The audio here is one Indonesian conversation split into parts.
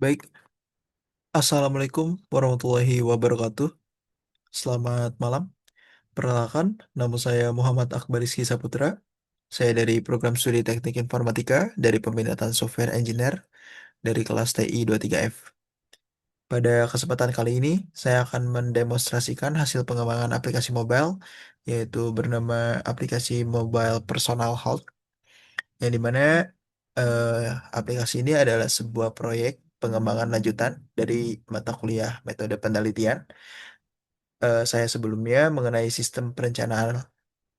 Baik, Assalamualaikum warahmatullahi wabarakatuh. Selamat malam. Perkenalkan, nama saya Muhammad Akbar Rizky Saputra. Saya dari program studi Teknik Informatika dari Peminatan Software Engineer dari kelas TI 23F. Pada kesempatan kali ini, saya akan mendemonstrasikan hasil pengembangan aplikasi mobile, yaitu bernama aplikasi Mobile Personal Health, yang dimana eh, aplikasi ini adalah sebuah proyek pengembangan lanjutan dari mata kuliah metode penelitian saya sebelumnya mengenai sistem perencanaan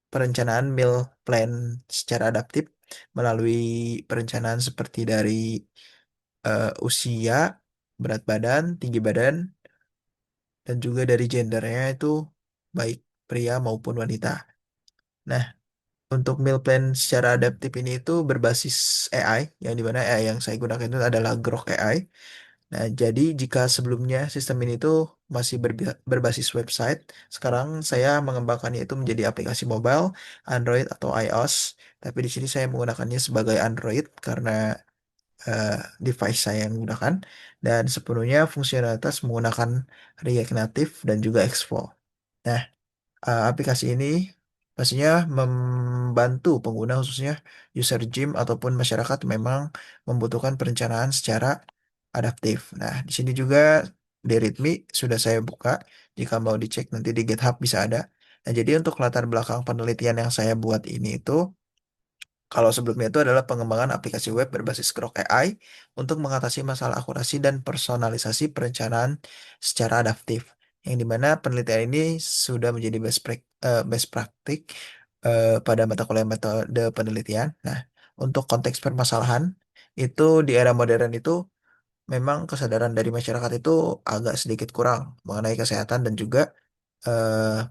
perencanaan meal plan secara adaptif melalui perencanaan seperti dari usia, berat badan, tinggi badan, dan juga dari gendernya itu baik pria maupun wanita. Nah, untuk meal plan secara adaptif ini itu berbasis AI, yang dimana AI yang saya gunakan itu adalah Grok AI. Nah, jadi jika sebelumnya sistem ini tuh masih berbasis website, sekarang saya mengembangkannya itu menjadi aplikasi mobile, Android atau iOS. Tapi di sini saya menggunakannya sebagai Android karena eh, device saya yang menggunakan dan sepenuhnya fungsionalitas menggunakan React Native dan juga Expo. Nah, aplikasi ini pastinya membantu pengguna khususnya user gym ataupun masyarakat memang membutuhkan perencanaan secara adaptif. Nah, di sini juga di README sudah saya buka. Jika mau dicek nanti di GitHub bisa ada. Nah, jadi untuk latar belakang penelitian yang saya buat ini itu kalau sebelumnya itu adalah pengembangan aplikasi web berbasis Grok AI untuk mengatasi masalah akurasi dan personalisasi perencanaan secara adaptif. Yang dimana penelitian ini sudah menjadi best practice pada mata kuliah metode penelitian. Nah, untuk konteks permasalahan itu di era modern itu memang kesadaran dari masyarakat itu agak sedikit kurang mengenai kesehatan dan juga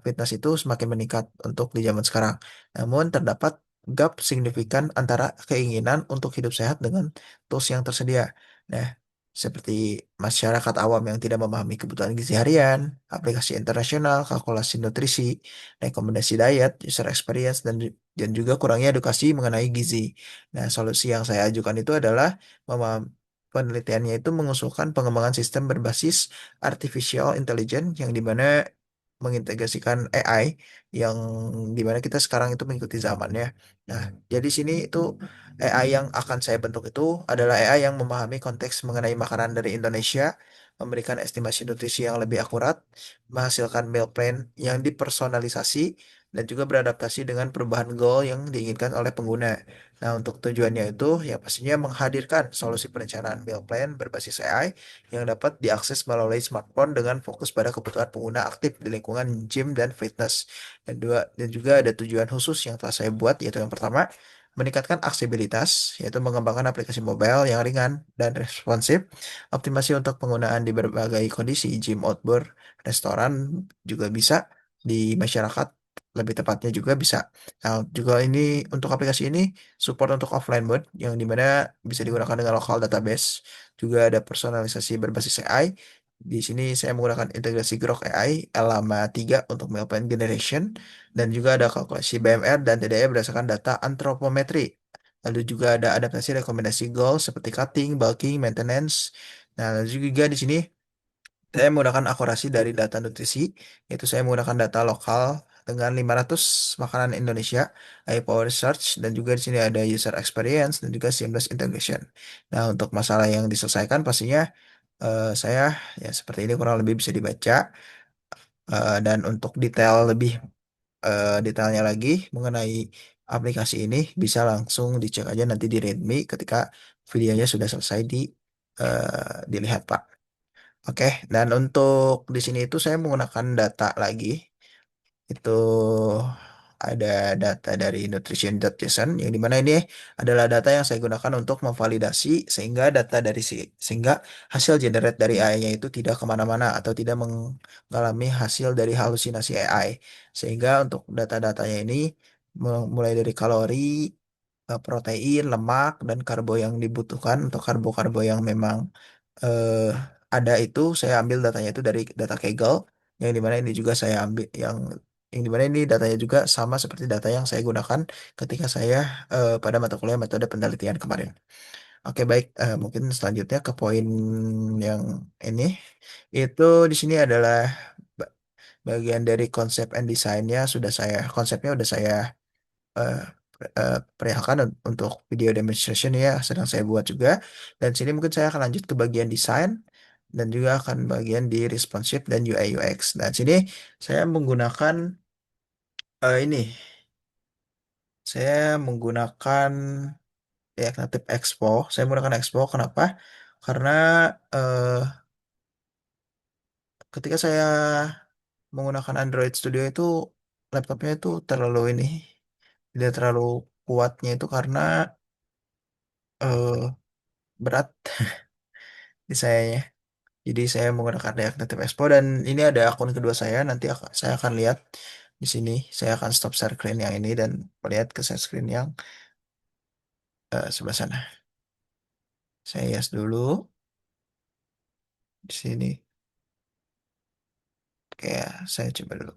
fitness itu semakin meningkat untuk di zaman sekarang. Namun terdapat gap signifikan antara keinginan untuk hidup sehat dengan tools yang tersedia. Nah, seperti masyarakat awam yang tidak memahami kebutuhan gizi harian, aplikasi internasional, kalkulasi nutrisi, rekomendasi diet, user experience, dan juga kurangnya edukasi mengenai gizi. Nah, solusi yang saya ajukan itu adalah penelitiannya itu mengusulkan pengembangan sistem berbasis artificial intelligence yang dimana mengintegrasikan AI yang dimana kita sekarang itu mengikuti zamannya. Nah, jadi sini itu AI yang akan saya bentuk itu adalah AI yang memahami konteks mengenai makanan dari Indonesia, memberikan estimasi nutrisi yang lebih akurat, menghasilkan meal plan yang dipersonalisasi, dan juga beradaptasi dengan perubahan goal yang diinginkan oleh pengguna. Nah, untuk tujuannya itu ya pastinya menghadirkan solusi perencanaan meal plan berbasis AI yang dapat diakses melalui smartphone dengan fokus pada kebutuhan pengguna aktif di lingkungan gym dan fitness. Dan juga ada tujuan khusus yang telah saya buat, yaitu yang pertama, meningkatkan aksesibilitas, yaitu mengembangkan aplikasi mobile yang ringan dan responsif, optimasi untuk penggunaan di berbagai kondisi, gym outdoor, restoran juga bisa, di masyarakat lebih tepatnya juga bisa. Nah, juga ini untuk aplikasi ini support untuk offline mode yang dimana bisa digunakan dengan local database, juga ada personalisasi berbasis AI. Di sini saya menggunakan integrasi Grok AI Llama 3 untuk Mailpen Generation dan juga ada kalkulasi BMR dan TDE berdasarkan data antropometri. Lalu juga ada adaptasi rekomendasi goal seperti cutting, bulking, maintenance. Nah, lalu juga di sini saya menggunakan akurasi dari data nutrisi, yaitu saya menggunakan data lokal dengan 500 makanan Indonesia, AI Power Search, dan juga di sini ada user experience dan juga seamless integration. Nah, untuk masalah yang diselesaikan pastinya saya ya seperti ini kurang lebih bisa dibaca. Dan untuk detailnya lagi mengenai aplikasi ini bisa langsung dicek aja nanti di README ketika videonya sudah selesai dilihat, Pak. Oke, dan untuk di sini itu saya menggunakan data lagi. Itu ada data dari nutrition.json yang dimana ini adalah data yang saya gunakan untuk memvalidasi sehingga hasil generate dari AI-nya itu tidak kemana-mana atau tidak mengalami hasil dari halusinasi AI. Sehingga untuk data-datanya ini mulai dari kalori, protein, lemak, dan karbo yang dibutuhkan untuk karbo-karbo yang memang eh, ada itu saya ambil datanya itu dari data Kaggle yang dimana ini juga saya ambil yang dimana ini datanya juga sama seperti data yang saya gunakan ketika saya pada mata kuliah metode penelitian kemarin. Oke, baik. Mungkin selanjutnya ke poin yang ini. Itu di sini adalah ba- bagian dari konsep and desainnya konsepnya udah saya eh, perlihatkan untuk video demonstration ya, sedang saya buat juga. Dan sini mungkin saya akan lanjut ke bagian desain dan juga akan bagian di responsive dan UI UX. Dan sini saya menggunakan ini, saya menggunakan React Native Expo. Saya menggunakan Expo. Kenapa? Karena eh, ketika saya menggunakan Android Studio itu laptopnya itu terlalu ini tidak terlalu kuatnya itu karena eh, berat di sayanya. Jadi saya menggunakan React Native Expo dan ini ada akun kedua saya. Nanti saya akan lihat di sini. Saya akan stop share screen yang ini dan melihat ke share screen yang sebelah sana. Saya yes dulu di sini. Oke, saya coba dulu.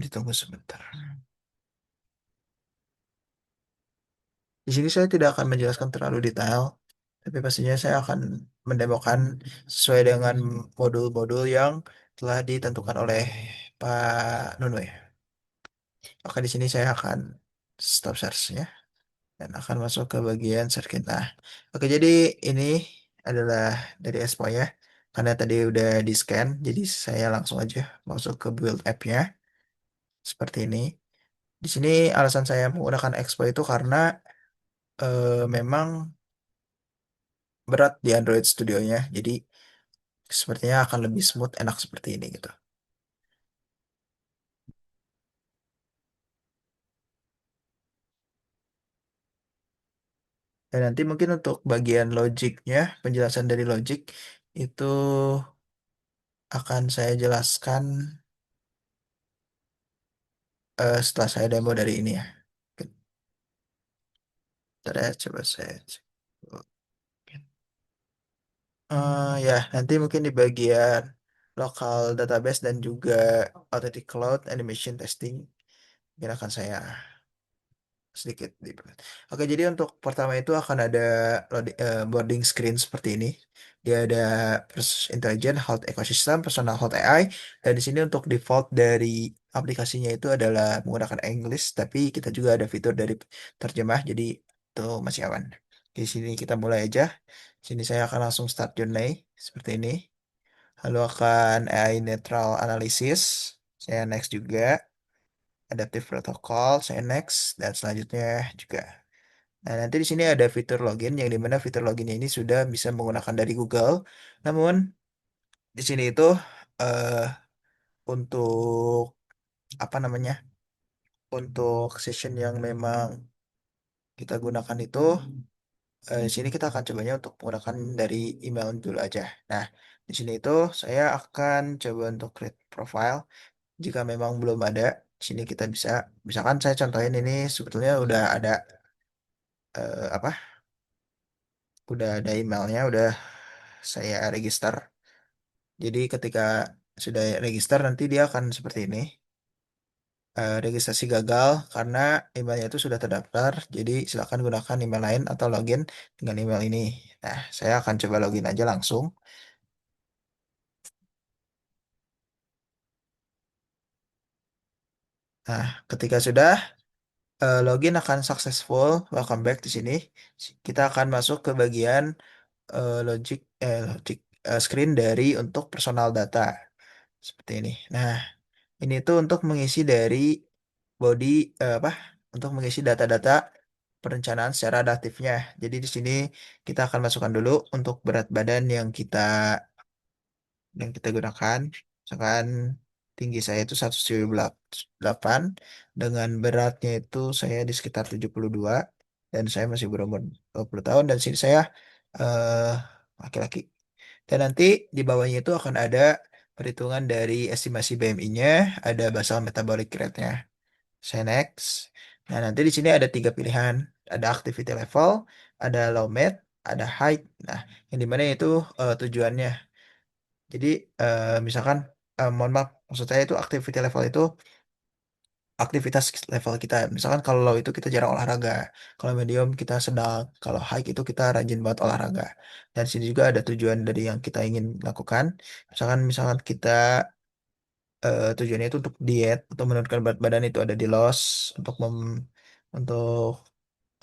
Ditunggu sebentar. Di sini saya tidak akan menjelaskan terlalu detail, tapi pastinya saya akan mendemokan sesuai dengan modul-modul yang telah ditentukan oleh Pak Nunu ya. Oke, di sini saya akan stop search-nya dan akan masuk ke bagian circuit. Nah, oke jadi ini adalah dari Expo ya. Karena tadi udah di scan, jadi saya langsung aja masuk ke build app-nya seperti ini. Di sini alasan saya menggunakan Expo itu karena memang berat di Android Studionya. Jadi sepertinya akan lebih smooth, enak seperti ini gitu. Dan nanti mungkin untuk bagian logiknya, penjelasan dari logic itu akan saya jelaskan setelah saya demo dari ini ya. Oke, bentar ya, coba saya cek. Ya, nanti mungkin di bagian local database dan juga Authentic Cloud Animation Testing, mungkin akan saya sedikit Oke, jadi untuk pertama itu akan ada boarding screen seperti ini. Dia ada Intelligent Health Ecosystem, Personal Health AI, dan di sini untuk default dari aplikasinya itu adalah menggunakan English, tapi kita juga ada fitur dari terjemah, jadi itu masih aman. Di sini kita mulai aja. Sini saya akan langsung start journey seperti ini. Lalu akan AI Neutral Analysis. Saya next juga. Adaptive Protocol, saya next, dan selanjutnya juga. Nah, nanti di sini ada fitur login, yang dimana fitur loginnya ini sudah bisa menggunakan dari Google. Namun, di sini itu eh, untuk apa namanya? Untuk session yang memang kita gunakan itu, di sini kita akan cobanya untuk menggunakan dari email dulu aja. Nah, di sini itu saya akan coba untuk create profile. Jika memang belum ada, di sini kita bisa, misalkan saya contohin ini sebetulnya udah ada apa? Udah ada emailnya, udah saya register. Jadi ketika sudah register nanti dia akan seperti ini. Registrasi gagal karena emailnya itu sudah terdaftar. Jadi silakan gunakan email lain atau login dengan email ini. Nah, saya akan coba login aja langsung. Nah, ketika sudah login akan successful, welcome back di sini. Kita akan masuk ke bagian logic screen dari untuk personal data seperti ini. Nah, ini tuh untuk mengisi dari body apa? Untuk mengisi data-data perencanaan secara adaptifnya. Jadi di sini kita akan masukkan dulu untuk berat badan yang kita gunakan. Misalkan tinggi saya itu 178 dengan beratnya itu saya di sekitar 72 dan saya masih berumur 20 tahun dan sini saya eh laki-laki. Dan nanti di bawahnya itu akan ada perhitungan dari estimasi BMI-nya, ada basal metabolic rate-nya. Saya next. Nah, nanti di sini ada tiga pilihan. Ada activity level, ada low med, ada height. Nah, yang dimana itu tujuannya. Jadi, misalkan, mohon maaf, maksud saya itu activity level itu aktivitas level kita. Misalkan kalau low itu kita jarang olahraga, kalau medium kita sedang, kalau high itu kita rajin banget olahraga. Dan sini juga ada tujuan dari yang kita ingin lakukan. Misalkan kita tujuannya itu untuk diet, untuk menurunkan berat badan itu ada di loss, untuk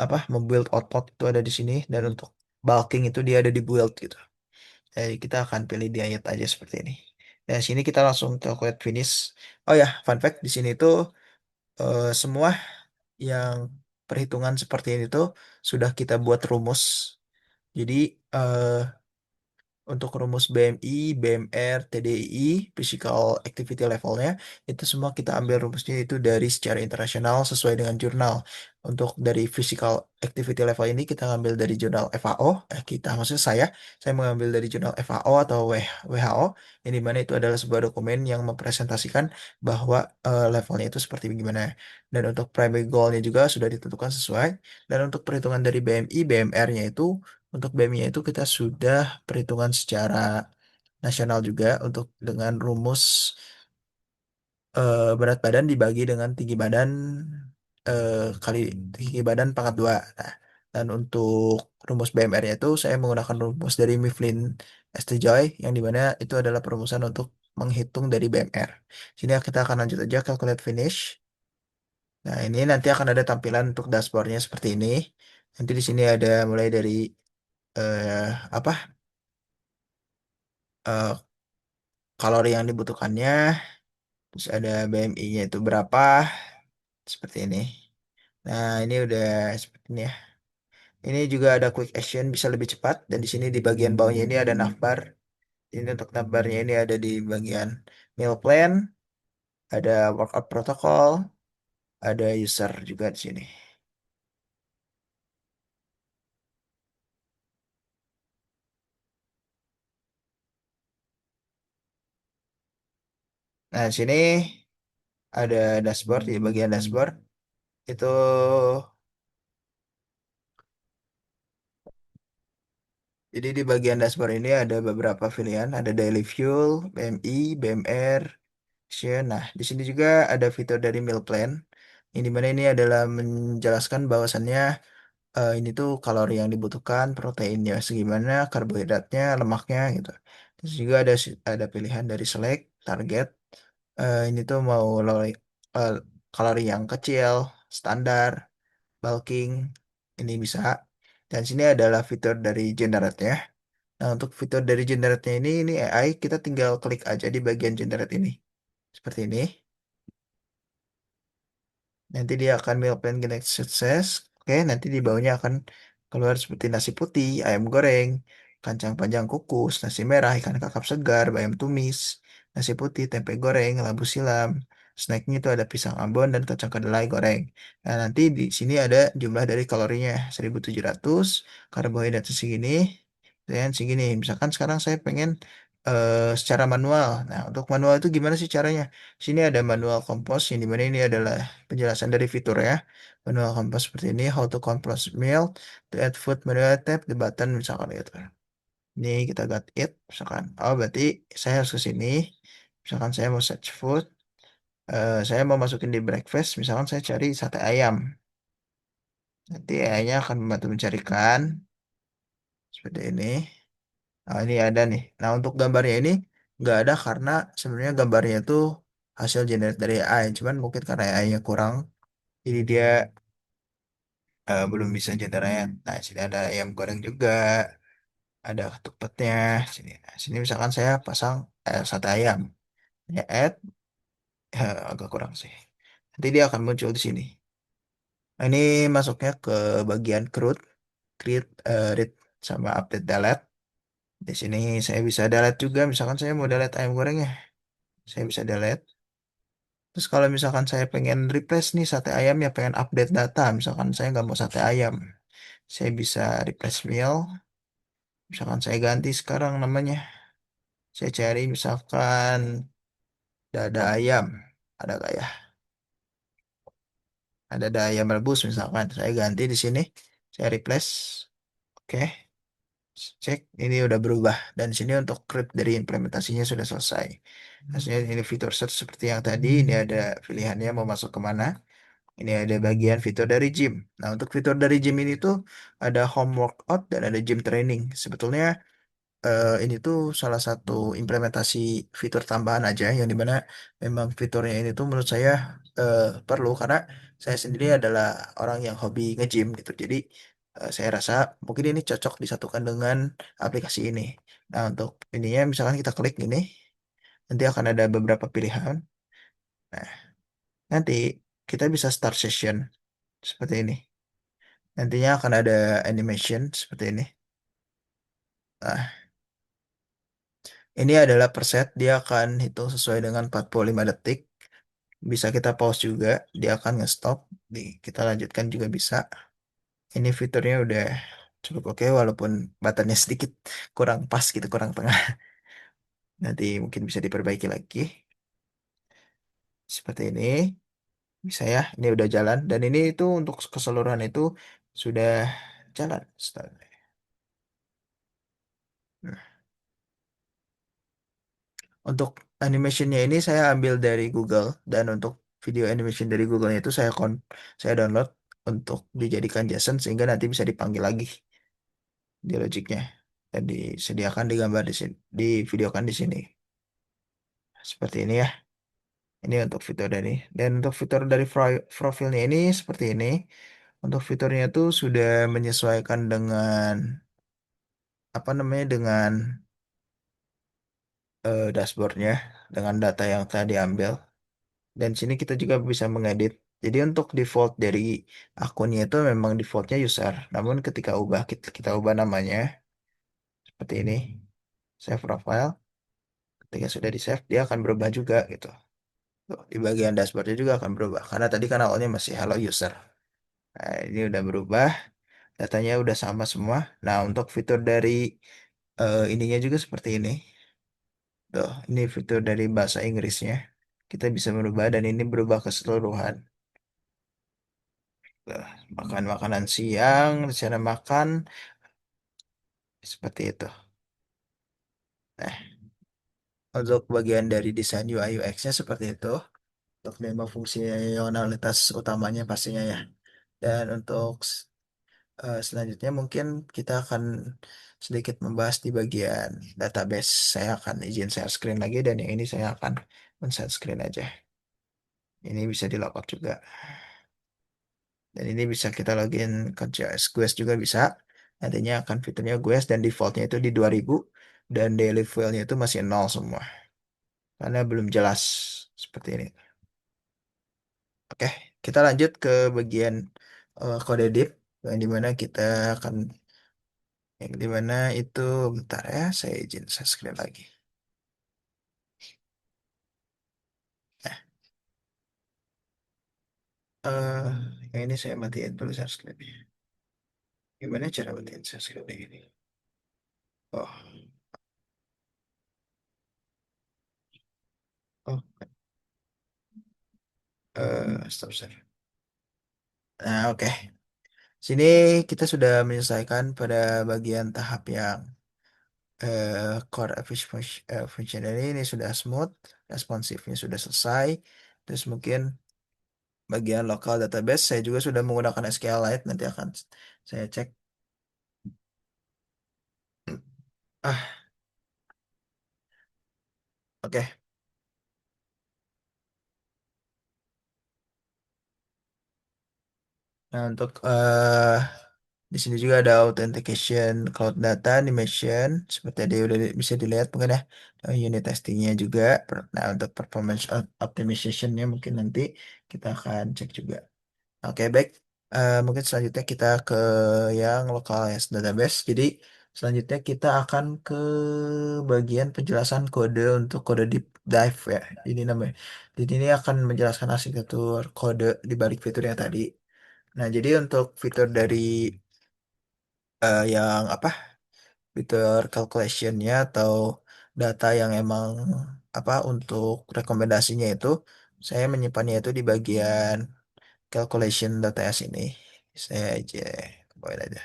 apa membuild otot itu ada di sini, dan untuk bulking itu dia ada di build gitu. Jadi kita akan pilih diet aja seperti ini. Dan sini kita langsung calculate finish. Oh ya, fun fact di sini tuh semua yang perhitungan seperti ini tuh sudah kita buat rumus. Jadi eh, untuk rumus BMI, BMR, TDI, Physical Activity Levelnya, itu semua kita ambil rumusnya itu dari secara internasional sesuai dengan jurnal. Untuk dari Physical Activity Level ini kita ngambil dari jurnal FAO, maksudnya saya mengambil dari jurnal FAO atau WHO, yang dimana itu adalah sebuah dokumen yang mempresentasikan bahwa levelnya itu seperti gimana. Dan untuk primary goal-nya juga sudah ditentukan sesuai. Dan untuk perhitungan dari BMI, BMR-nya itu untuk BMI itu kita sudah perhitungan secara nasional juga untuk dengan rumus berat badan dibagi dengan tinggi badan eh, kali tinggi badan pangkat 2. Nah, dan untuk rumus BMR-nya itu saya menggunakan rumus dari Mifflin ST Joy yang dimana itu adalah perumusan untuk menghitung dari BMR. Sini kita akan lanjut aja calculate finish. Nah, ini nanti akan ada tampilan untuk dashboardnya seperti ini. Nanti di sini ada mulai dari eh, apa eh, kalori yang dibutuhkannya, terus ada BMI-nya itu berapa, seperti ini. Nah, ini udah seperti ini ya. Ini juga ada quick action bisa lebih cepat, dan di sini di bagian bawahnya ini ada navbar. Ini untuk navbarnya ini ada di bagian meal plan, ada workout protocol, ada user juga di sini. Nah, di sini ada dashboard, di bagian dashboard itu jadi di bagian dashboard ini ada beberapa pilihan, ada daily fuel, BMI, BMR, nah, di sini juga ada fitur dari meal plan. Yang dimana ini adalah menjelaskan bahwasannya ini tuh kalori yang dibutuhkan, proteinnya segimana, karbohidratnya, lemaknya gitu. Terus juga ada pilihan dari select, target. Ini tuh mau eh, kalori yang kecil, standar, bulking, ini bisa. Dan sini adalah fitur dari generate ya. Nah, untuk fitur dari generate-nya ini AI, kita tinggal klik aja di bagian generate ini. Seperti ini. Nanti dia akan meal plan Connect sukses. Oke, nanti di bawahnya akan keluar seperti nasi putih, ayam goreng, kacang panjang kukus, nasi merah, ikan kakap segar, bayam tumis, nasi putih, tempe goreng, labu silam. Snacknya itu ada pisang ambon dan kacang kedelai goreng. Nah, nanti di sini ada jumlah dari kalorinya 1.700, karbohidratnya segini, dan segini. Misalkan sekarang saya pengen secara manual. Nah, untuk manual itu gimana sih caranya? Sini ada manual compose yang dimana ini adalah penjelasan dari fitur ya. Manual compose seperti ini, how to compose meal, to add food manual tap the button misalkan gitu. Ini kita got it misalkan. Oh, berarti saya harus ke sini. Misalkan saya mau search food, saya mau masukin di breakfast, misalkan saya cari sate ayam. Nanti AI-nya akan membantu mencarikan seperti ini. Nah, ini ada nih. Nah, untuk gambarnya ini nggak ada karena sebenarnya gambarnya itu hasil generate dari AI. Cuman mungkin karena AI-nya kurang, jadi dia belum bisa generate. Nah, sini ada ayam goreng juga, ada ketupatnya. Sini misalkan saya pasang sate ayam, ya add, agak kurang sih. Nanti dia akan muncul di sini. Nah, ini masuknya ke bagian create, read sama update delete. Di sini saya bisa delete juga. Misalkan saya mau delete ayam gorengnya, saya bisa delete. Terus kalau misalkan saya pengen replace nih sate ayam ya pengen update data, misalkan saya nggak mau sate ayam, saya bisa replace meal. Misalkan saya ganti sekarang namanya, saya cari misalkan dada ayam, ada nggak ya? Ada dada ayam rebus misalkan, saya ganti di sini, saya replace, oke. Cek, ini udah berubah. Dan sini untuk script dari implementasinya sudah selesai. Hasilnya ini fitur search seperti yang tadi, ini ada pilihannya mau masuk kemana. Ini ada bagian fitur dari gym. Nah, untuk fitur dari gym ini tuh ada home workout dan ada gym training. Sebetulnya ini tuh salah satu implementasi fitur tambahan aja yang dimana memang fiturnya ini tuh menurut saya perlu karena saya sendiri adalah orang yang hobi nge-gym gitu. Jadi saya rasa mungkin ini cocok disatukan dengan aplikasi ini. Nah, untuk ininya misalkan kita klik ini, nanti akan ada beberapa pilihan. Nah, nanti kita bisa start session seperti ini. Nantinya akan ada animation seperti ini. Nah, ini adalah per set, dia akan hitung sesuai dengan 45 detik. Bisa kita pause juga, dia akan nge-stop. Kita lanjutkan juga bisa. Ini fiturnya udah cukup oke, walaupun buttonnya sedikit kurang pas gitu, kurang tengah. Nanti mungkin bisa diperbaiki lagi. Seperti ini. Bisa ya, ini udah jalan. Dan ini itu untuk keseluruhan itu sudah jalan. Untuk animationnya ini saya ambil dari Google dan untuk video animation dari Google itu saya download untuk dijadikan JSON sehingga nanti bisa dipanggil lagi di Logicnya dan disediakan digambar di sini, divideokan di sini. Seperti ini ya. Ini untuk fitur dari dan untuk fitur dari profilnya ini seperti ini. Untuk fiturnya itu sudah menyesuaikan dengan apa namanya dengan dashboardnya dengan data yang telah diambil. Dan sini kita juga bisa mengedit. Jadi untuk default dari akunnya itu memang defaultnya user. Namun ketika kita ubah namanya seperti ini, save profile. Ketika sudah di save, dia akan berubah juga gitu. Tuh, di bagian dashboardnya juga akan berubah. Karena tadi kan awalnya masih hello user. Nah, ini udah berubah. Datanya udah sama semua. Nah, untuk fitur dari ininya juga seperti ini. Tuh, ini fitur dari bahasa Inggrisnya. Kita bisa merubah dan ini berubah keseluruhan. Makan makanan siang, rencana makan, seperti itu. Nah, untuk bagian dari desain UI UX-nya seperti itu. Untuk demo fungsionalitas utamanya pastinya ya. Dan untuk selanjutnya mungkin kita akan sedikit membahas di bagian database. Saya akan izin share screen lagi dan yang ini saya akan men-share screen aja. Ini bisa di logout juga. Dan ini bisa kita login ke JS Quest juga bisa. Nantinya akan fiturnya Quest dan defaultnya itu di 2000 dan daily file-nya itu masih nol semua. Karena belum jelas seperti ini. Oke, kita lanjut ke bagian kode div yang dimana kita akan yang dimana itu bentar ya, saya izin share screen lagi. Nah, eh yang ini saya matiin dulu share screen. Gimana cara matiin share screen ini? Oh, oh, stop share. Nah, oke. Sini kita sudah menyelesaikan pada bagian tahap yang core function ini sudah smooth, responsifnya sudah selesai. Terus mungkin bagian local database saya juga sudah menggunakan SQLite, nanti akan saya cek. Ah, oke. Nah, untuk di sini juga ada authentication cloud data animation seperti tadi udah bisa dilihat mungkin ya. Unit testingnya juga. Nah, untuk performance optimizationnya mungkin nanti kita akan cek juga. Oke, baik. Mungkin selanjutnya kita ke yang localized database. Jadi, selanjutnya kita akan ke bagian penjelasan kode untuk kode deep dive ya. Ini namanya. Jadi, ini akan menjelaskan arsitektur kode di balik fitur yang tadi. Nah, jadi untuk fitur dari yang apa? Fitur calculationnya atau data yang emang apa untuk rekomendasinya itu, saya menyimpannya itu di bagian calculation.ts ini. Saya aja kembali aja.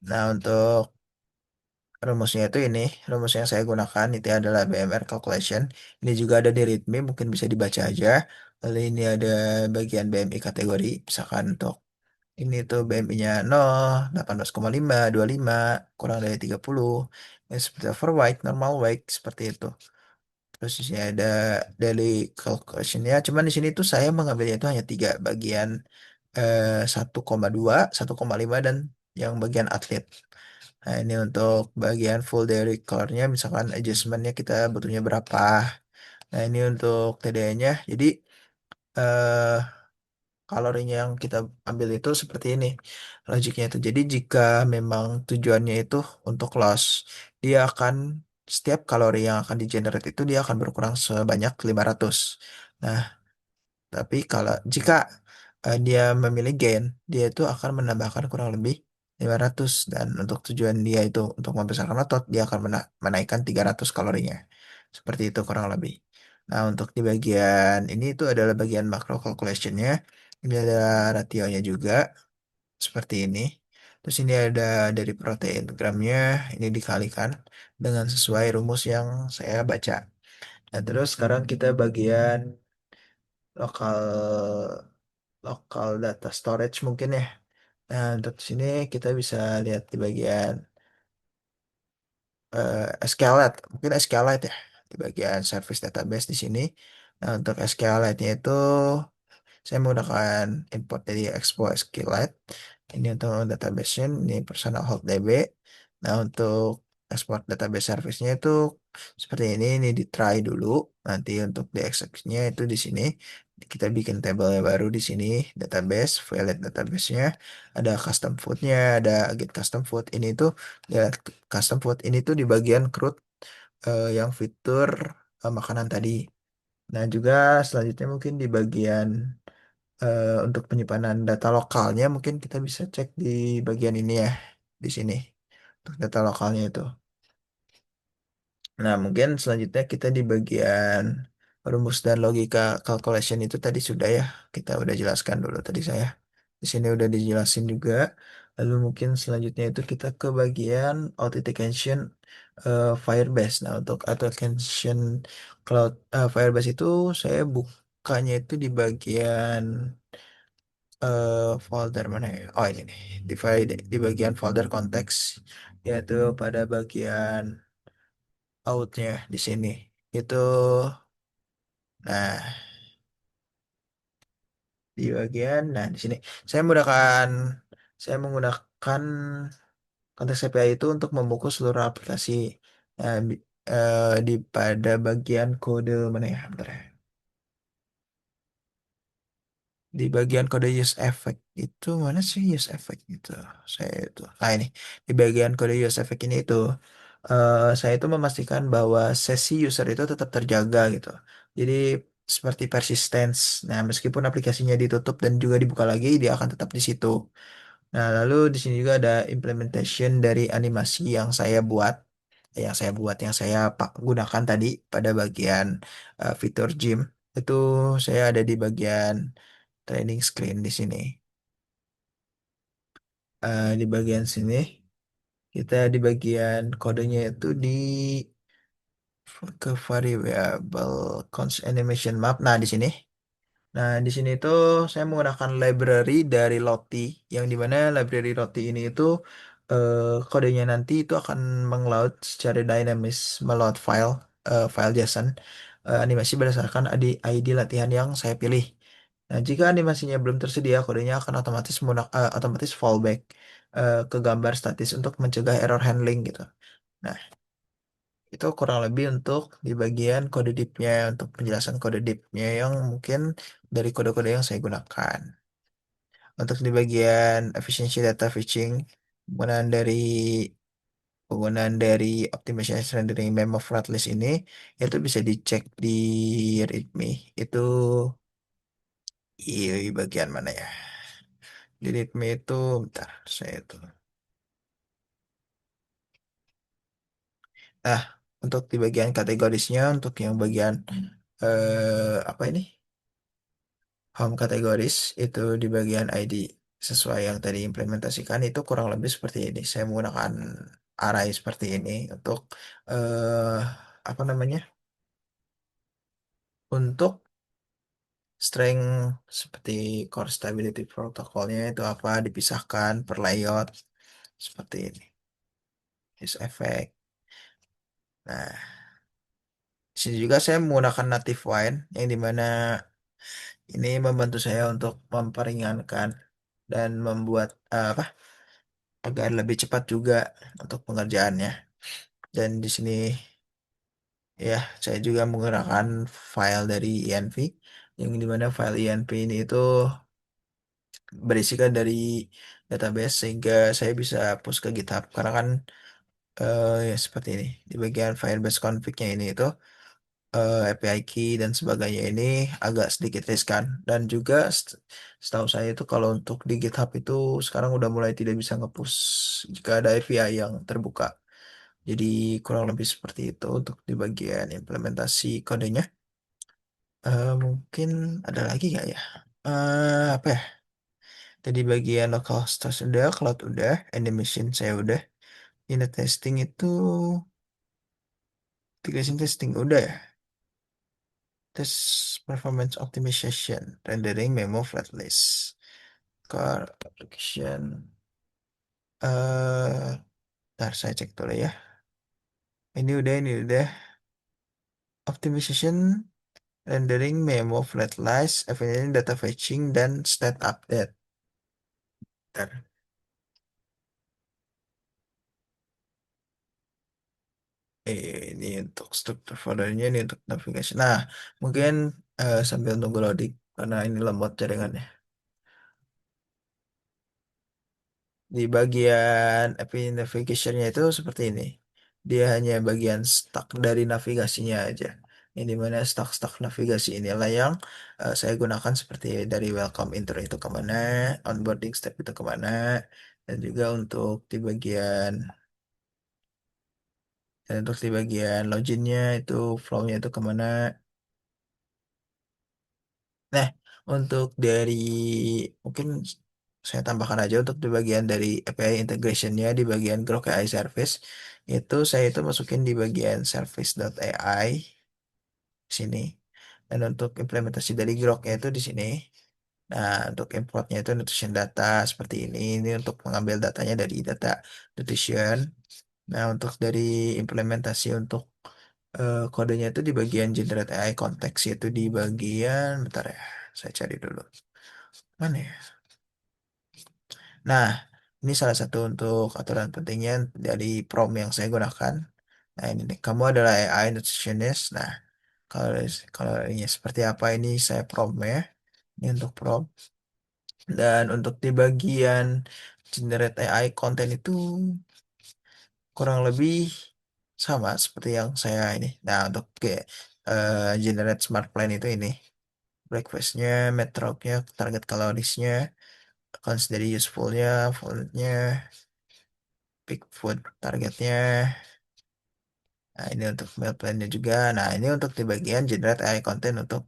Nah, untuk rumusnya itu ini, rumus yang saya gunakan itu adalah BMR calculation. Ini juga ada di README, mungkin bisa dibaca aja. Lalu ini ada bagian BMI kategori, misalkan untuk ini tuh BMI-nya 0, 18,5, 25, kurang dari 30. Ya, seperti overweight, normal weight, seperti itu. Terus di sini ada daily calculation-nya. Cuman di sini tuh saya mengambilnya itu hanya tiga bagian 1,2, 1,5 dan yang bagian atlet. Nah, ini untuk bagian full day record-nya, misalkan adjustment-nya kita butuhnya berapa. Nah, ini untuk TDA-nya. Jadi, eh, kalorinya yang kita ambil itu seperti ini. Logiknya itu. Jadi, jika memang tujuannya itu untuk loss, dia akan, setiap kalori yang akan di-generate itu dia akan berkurang sebanyak 500. Nah, tapi kalau jika dia memilih gain, dia itu akan menambahkan kurang lebih 500 dan untuk tujuan dia itu untuk membesarkan otot, dia akan menaikkan 300 kalorinya. Seperti itu kurang lebih. Nah, untuk di bagian ini itu adalah bagian macro calculation-nya. Ini ada rasionya juga seperti ini. Terus ini ada dari protein gramnya, ini dikalikan dengan sesuai rumus yang saya baca. Nah, terus sekarang kita bagian lokal lokal data storage mungkin ya. Nah, untuk sini kita bisa lihat di bagian SQLite, mungkin SQLite ya, di bagian service database di sini. Nah, untuk SQLite-nya itu saya menggunakan import dari Expo SQLite. Ini untuk database ini personal hold DB. Nah, untuk export database service-nya itu seperti ini di try dulu. Nanti untuk di exception-nya itu di sini. Kita bikin tabel baru di sini, database, valid database-nya. Ada custom food-nya, ada get custom food. Ini tuh, ya, custom food ini tuh di bagian crude yang fitur makanan tadi. Nah, juga selanjutnya mungkin di bagian untuk penyimpanan data lokalnya mungkin kita bisa cek di bagian ini ya, di sini untuk data lokalnya itu. Nah, mungkin selanjutnya kita di bagian rumus dan logika calculation itu tadi sudah ya, kita udah jelaskan dulu tadi saya. Di sini udah dijelasin juga. Lalu mungkin selanjutnya itu kita ke bagian authentication Firebase. Nah, untuk authentication cloud Firebase itu saya bukanya itu di bagian folder mana ya? Oh ini nih, di bagian folder konteks, yaitu pada bagian outnya di sini. Itu, nah di bagian, nah di sini saya menggunakan konteks API itu untuk membungkus seluruh aplikasi. Nah, di pada bagian kode mana ya? Bentar ya. Di bagian kode use effect itu mana sih use effect itu? Saya itu. Nah ini di bagian kode use effect ini itu saya itu memastikan bahwa sesi user itu tetap terjaga gitu. Jadi seperti persistence. Nah, meskipun aplikasinya ditutup dan juga dibuka lagi, dia akan tetap di situ. Nah, lalu di sini juga ada implementation dari animasi yang saya gunakan tadi pada bagian fitur gym. Itu saya ada di bagian training screen di sini. Di bagian sini kita di bagian kodenya itu di ke variable const animation map. Nah, di sini. Nah, di sini itu saya menggunakan library dari Lottie, yang dimana library Lottie ini itu kodenya nanti itu akan mengload secara dinamis, meload file JSON animasi berdasarkan ID latihan yang saya pilih. Nah, jika animasinya belum tersedia, kodenya akan otomatis fallback ke gambar statis untuk mencegah error handling gitu. Nah, itu kurang lebih untuk di bagian kode dippnya, untuk penjelasan kode dippnya yang mungkin dari kode-kode yang saya gunakan. Untuk di bagian efficiency data fetching, penggunaan dari penggunaan dari optimization rendering meme of list ini itu bisa dicek di README. Itu di bagian mana ya? Di README itu, bentar, saya itu. Nah, untuk di bagian kategorisnya, untuk yang bagian apa ini? Home kategoris itu di bagian ID sesuai yang tadi implementasikan itu kurang lebih seperti ini. Saya menggunakan array seperti ini untuk eh, apa namanya? Untuk strength seperti core stability protocolnya itu apa dipisahkan per layout seperti ini. Use effect. Nah, di sini juga saya menggunakan native wine yang dimana ini membantu saya untuk memperingankan dan membuat apa agar lebih cepat juga untuk pengerjaannya. Dan di sini ya saya juga menggunakan file dari env yang dimana file env ini itu berisikan dari database sehingga saya bisa push ke GitHub karena kan ya seperti ini di bagian Firebase config-nya ini itu API key dan sebagainya ini agak sedikit riskan dan juga setahu saya itu kalau untuk di GitHub itu sekarang udah mulai tidak bisa nge-push jika ada API yang terbuka. Jadi kurang lebih seperti itu untuk di bagian implementasi kodenya. Mungkin ada lagi nggak ya? Apa ya? Tadi bagian local storage udah, cloud udah, animation saya udah. Unit testing itu integration testing udah ya. Test performance optimization, rendering memo flat list, core application. Ntar saya cek dulu ya. Ini udah. Optimization, rendering memo flat list, evaluating data fetching dan state update. Ntar. Ini untuk struktur foldernya, ini untuk navigasi. Nah, mungkin sambil nunggu loading karena ini lemot jaringannya. Di bagian API navigation-nya itu seperti ini. Dia hanya bagian stuck dari navigasinya aja. Ini dimana stuck-stuck navigasi inilah yang saya gunakan seperti dari welcome intro itu kemana, onboarding step itu kemana, dan juga untuk di bagian loginnya itu flow-nya itu kemana. Nah, untuk dari mungkin saya tambahkan aja untuk di bagian dari API integrationnya di bagian Grok AI Service itu saya itu masukin di bagian service.ai sini. Dan untuk implementasi dari Groknya itu di sini. Nah, untuk importnya itu nutrition data seperti ini. Ini untuk mengambil datanya dari data nutrition. Nah, untuk dari implementasi untuk kodenya itu di bagian generate AI context yaitu di bagian bentar ya. Saya cari dulu. Mana ya? Nah, ini salah satu untuk aturan pentingnya dari prompt yang saya gunakan. Nah, ini nih, kamu adalah AI nutritionist. Nah, kalau kalau ini seperti apa ini saya promptnya. Ini untuk prompt. Dan untuk di bagian generate AI content itu kurang lebih sama seperti yang saya ini. Nah, untuk kayak generate smart plan itu ini. Breakfastnya, metroknya, target kalorisnya, accounts dari usefulnya, foodnya, pick food targetnya. Nah, ini untuk meal plan-nya juga. Nah, ini untuk di bagian generate AI content untuk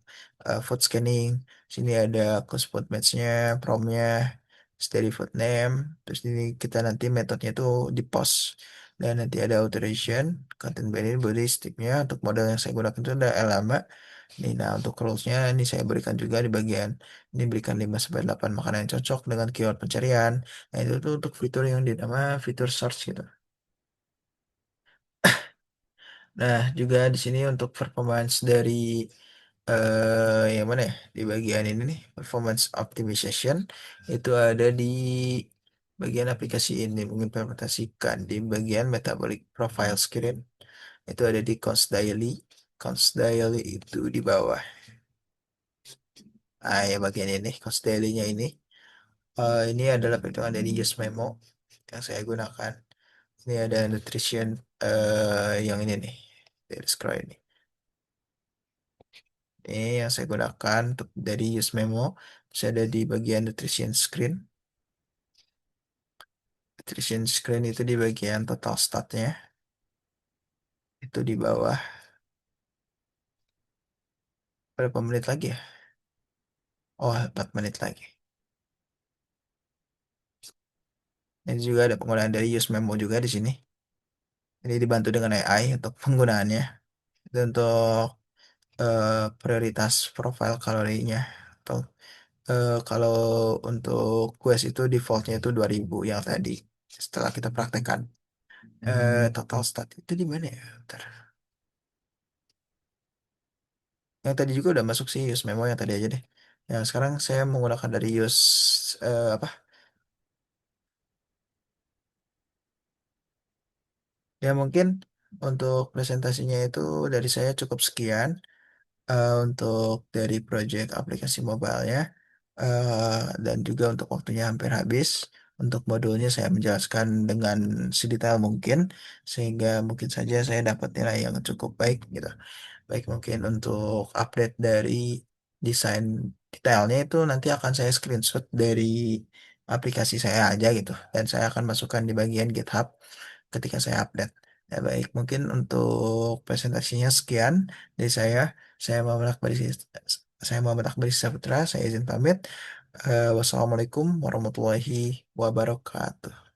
food scanning. Sini ada cost food match-nya, prompt-nya, steady food name. Terus ini kita nanti metodenya itu di post. Dan nanti ada alteration, content banner, body stick-nya. Untuk model yang saya gunakan itu ada lama. Ini, nah untuk rules-nya ini saya berikan juga di bagian ini berikan 5 sampai 8 makanan yang cocok dengan keyword pencarian. Nah, itu tuh untuk fitur yang dinama fitur search gitu. Nah, juga di sini untuk performance dari yang mana ya? Di bagian ini nih, performance optimization itu ada di bagian aplikasi ini mengimplementasikan di bagian metabolic profile screen itu ada di Const Daily. Const Daily itu di bawah. Ah, ya bagian ini Const Daily-nya ini. Ini adalah perhitungan dari Use Memo yang saya gunakan. Ini ada nutrition yang ini nih dari scroll ini. Ini yang saya gunakan untuk dari use memo. Saya ada di bagian nutrition screen. Nutrition screen itu di bagian total statnya. Itu di bawah. Berapa menit lagi ya? Oh, 4 menit lagi. Ini juga ada penggunaan dari Use Memo juga di sini. Ini dibantu dengan AI untuk penggunaannya. Dan untuk prioritas profil kalorinya. Atau kalau untuk Quest itu defaultnya itu 2000 yang tadi. Setelah kita praktekkan. Total stat itu di mana ya? Bentar. Yang tadi juga udah masuk sih Use Memo yang tadi aja deh. Yang sekarang saya menggunakan dari Use apa? Ya mungkin untuk presentasinya itu dari saya cukup sekian. Untuk dari project aplikasi mobile-nya dan juga untuk waktunya hampir habis. Untuk modulnya saya menjelaskan dengan sedetail mungkin sehingga mungkin saja saya dapat nilai yang cukup baik gitu. Baik mungkin untuk update dari desain detailnya itu nanti akan saya screenshot dari aplikasi saya aja gitu dan saya akan masukkan di bagian GitHub ketika saya update. Ya baik, mungkin untuk presentasinya sekian dari saya. Saya Muhammad Akbar saya Muhammad Akbar Saputra. Saya izin pamit. Wassalamualaikum warahmatullahi wabarakatuh.